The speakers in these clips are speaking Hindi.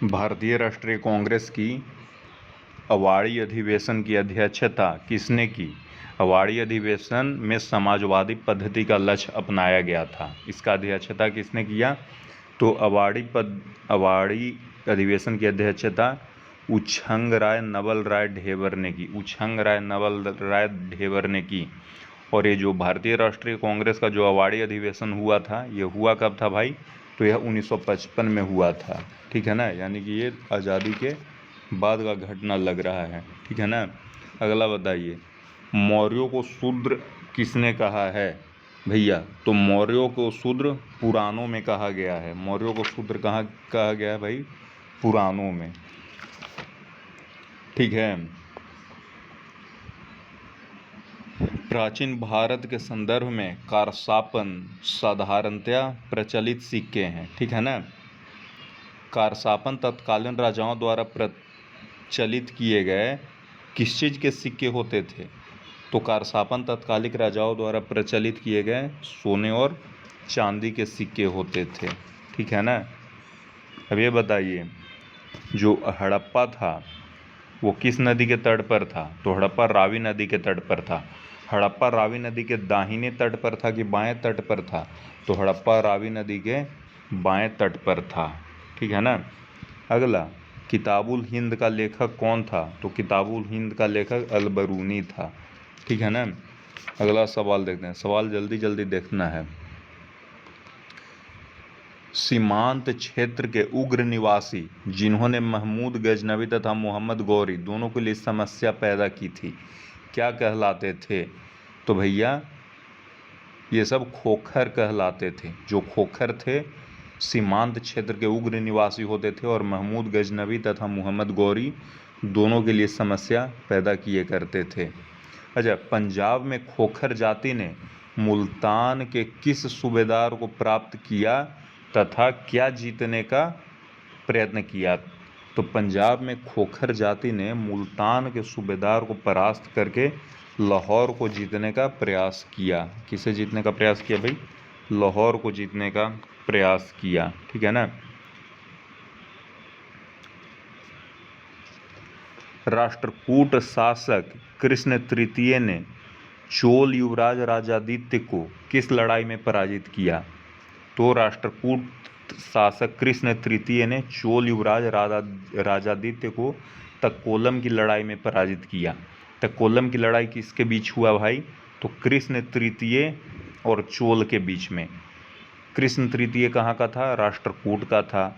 भारतीय राष्ट्रीय कांग्रेस की अवाड़ी अधिवेशन की अध्यक्षता किसने की? अवाड़ी अधिवेशन में समाजवादी पद्धति का लक्ष्य अपनाया गया था। इसका अध्यक्षता किसने किया? तो अवाड़ी अधिवेशन की अध्यक्षता उछंगराय नवल राय ढेबर ने की। उछंगराय नवल राय ढेबर ने की। और ये जो भारतीय राष्ट्रीय कांग्रेस का जो अवाड़ी अधिवेशन हुआ था, ये हुआ कब था भाई? तो यह 1955 में हुआ था। ठीक है ना, यानी कि ये आज़ादी के बाद का घटना लग रहा है। ठीक है ना। अगला बताइए, मौर्यों को शूद्र किसने कहा है भैया? तो मौर्यों को शूद्र पुराणों में कहा गया है। मौर्यों को शूद्र कहाँ कहा गया है भाई? पुराणों में। ठीक है। प्राचीन भारत के संदर्भ में कारसापन साधारणतया प्रचलित सिक्के हैं। ठीक है ना। कारसापन तत्कालीन राजाओं द्वारा प्रचलित किए गए किस चीज़ के सिक्के होते थे? तो कारसापन तत्कालिक राजाओं द्वारा प्रचलित किए गए सोने और चांदी के सिक्के होते थे। ठीक है ना। अब ये बताइए, जो हड़प्पा था वो किस नदी के तट पर था? तो हड़प्पा रावी नदी के तट पर था। हड़प्पा रावी नदी के दाहिने तट पर था कि बाएं तट पर था? तो हड़प्पा रावी नदी के बाएं तट पर था। ठीक है ना। अगला, किताबुल हिंद का लेखक कौन था? तो किताबुल हिंद का लेखक अलबरूनी था। ठीक है ना। अगला सवाल देखते हैं। सवाल जल्दी जल्दी देखना है। सीमांत क्षेत्र के उग्र निवासी जिन्होंने महमूद गजनवी तथा मोहम्मद गौरी दोनों के लिए समस्या पैदा की थी, क्या कहलाते थे? तो भैया ये सब खोखर कहलाते थे। जो खोखर थे सीमांत क्षेत्र के उग्र निवासी होते थे और महमूद गजनवी तथा मोहम्मद गौरी दोनों के लिए समस्या पैदा किए करते थे। अच्छा, पंजाब में खोखर जाति ने मुल्तान के किस सूबेदार को प्राप्त किया तथा क्या जीतने का प्रयत्न किया? तो पंजाब में खोखर जाति ने मुल्तान के सूबेदार को परास्त करके लाहौर को जीतने का प्रयास किया। किसे जीतने का प्रयास किया भाई? लाहौर को जीतने का प्रयास किया। ठीक है ना। राष्ट्रकूट शासक कृष्ण तृतीय ने चोल युवराज राजादित्य को किस लड़ाई में पराजित किया? तो राष्ट्रकूट शासक कृष्ण तृतीय ने चोल युवराज राजादित्य को तक्कोलम की लड़ाई में पराजित किया। तक्कोलम की लड़ाई किसके बीच हुआ भाई? तो कृष्ण तृतीय और चोल के बीच में। कृष्ण तृतीय कहाँ का था? राष्ट्रकूट का था।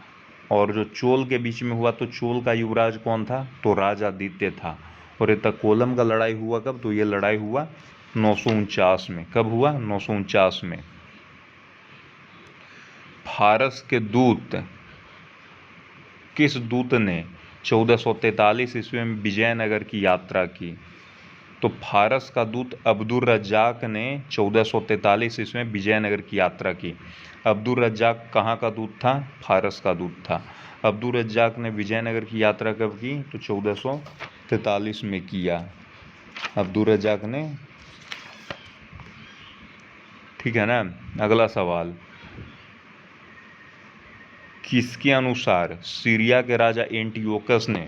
और जो चोल के बीच में हुआ, तो चोल का युवराज कौन था? तो राजादित्य था। और ये तक्कोलम का लड़ाई हुआ कब? तो ये लड़ाई हुआ 949 में। कब हुआ? 949 में। फारस के दूत किस दूत ने 1443 ईस्वी में विजयनगर की यात्रा की? तो फारस का दूत अब्दुल रज्जाक ने 1443 ईस्वी में विजयनगर की यात्रा की। अब्दुल रज्जाक कहाँ का दूत था? फारस का दूत था। अब्दुल रज्जाक ने विजयनगर की यात्रा कब की? तो 1443 में किया अब्दुल रज्जाक ने। ठीक है ना। अगला सवाल, किसके अनुसार सीरिया के राजा एंटियोकस ने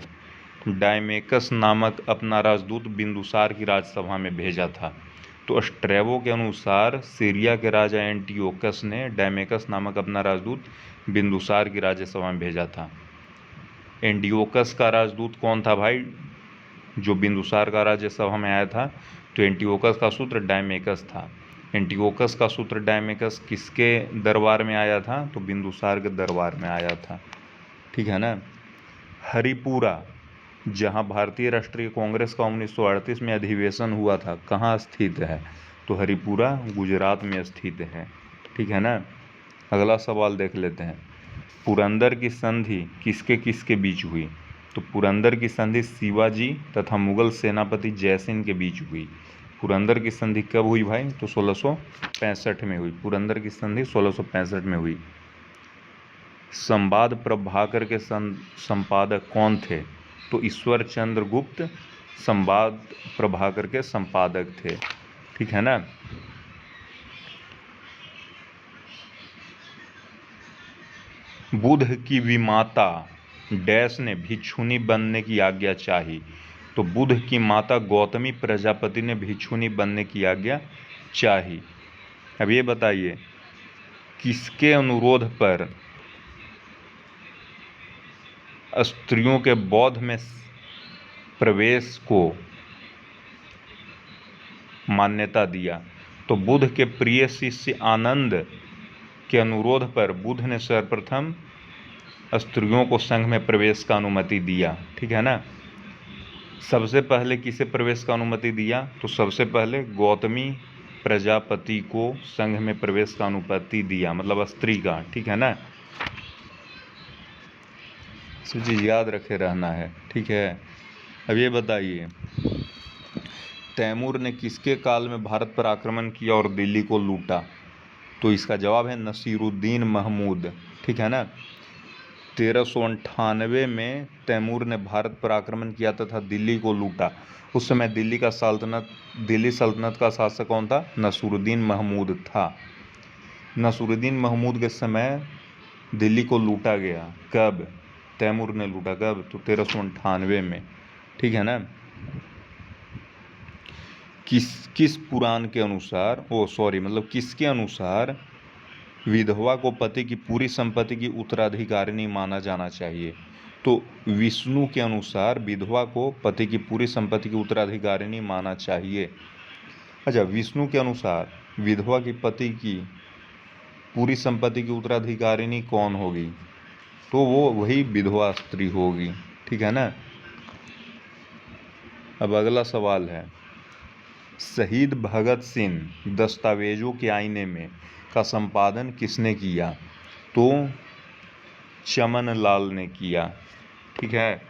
डायमेकस नामक अपना राजदूत बिंदुसार की राजसभा में भेजा था? तो स्ट्रैबो के अनुसार सीरिया के राजा एंटियोकस ने डायमेकस नामक अपना राजदूत बिंदुसार की राज्यसभा में भेजा था। एंटियोकस का राजदूत कौन था भाई, जो बिंदुसार का राज्यसभा में आया था? तो एंटियोकस का सूत्र डायमेकस था। एंटियोकस का सूत्र डायमेकस किसके दरबार में आया था? तो बिंदुसार के दरबार में आया था। ठीक है ना। हरिपुरा, जहां भारतीय राष्ट्रीय कांग्रेस का 1938 में अधिवेशन हुआ था, कहाँ स्थित है? तो हरिपुरा गुजरात में स्थित है। ठीक है ना। अगला सवाल देख लेते हैं। पुरंदर की संधि किसके किसके बीच हुई? तो पुरंदर की संधि शिवाजी तथा मुगल सेनापति जयसिंह के बीच हुई। पुरंदर की संधि कब हुई भाई? तो 1665 में हुई। पुरंदर की संधि 1665 में हुई। संवाद प्रभाकर के संपादक कौन थे? तो ईश्वर चंद्र गुप्त संवाद प्रभाकर के संपादक थे। ठीक है ना। बुध की विमाता डैश ने भिक्षुनी बनने की आज्ञा चाही। तो बुद्ध की माता गौतमी प्रजापति ने भिक्षुनी बनने की आज्ञा चाही। अब ये बताइए किसके अनुरोध पर स्त्रियों के बौद्ध में प्रवेश को मान्यता दिया? तो बुद्ध के प्रिय शिष्य आनंद के अनुरोध पर बुद्ध ने सर्वप्रथम स्त्रियों को संघ में प्रवेश का अनुमति दिया। ठीक है ना। सबसे पहले किसे प्रवेश का अनुमति दिया? तो सबसे पहले गौतमी प्रजापति को संघ में प्रवेश का अनुमति दिया, मतलब स्त्री का। ठीक है ना। सब चीज याद रखे रहना है। ठीक है। अब ये बताइए तैमूर ने किसके काल में भारत पर आक्रमण किया और दिल्ली को लूटा? तो इसका जवाब है नसीरुद्दीन महमूद। ठीक है ना। 1398 में तैमूर ने भारत पर आक्रमण किया तथा दिल्ली को लूटा। उस समय दिल्ली सल्तनत का शासक कौन था? नसीरुद्दीन महमूद था। नसीरुद्दीन महमूद के समय दिल्ली को लूटा गया। कब? तैमूर ने लूटा। कब? तो 1398 में। ठीक है ना। किस पुराण के अनुसार किसके अनुसार विधवा को पति की पूरी संपत्ति की उत्तराधिकारिणी माना जाना चाहिए? तो विष्णु के अनुसार विधवा को पति की पूरी संपत्ति की उत्तराधिकारिणी माना चाहिए। अच्छा, विष्णु के अनुसार विधवा की पति की पूरी संपत्ति की उत्तराधिकारिणी कौन होगी? तो वो वही विधवा स्त्री होगी। ठीक है ना। अब अगला सवाल है शहीद भगत सिंह दस्तावेजों के आईने में का संपादन किसने किया? तो चमन लाल ने किया। ठीक है।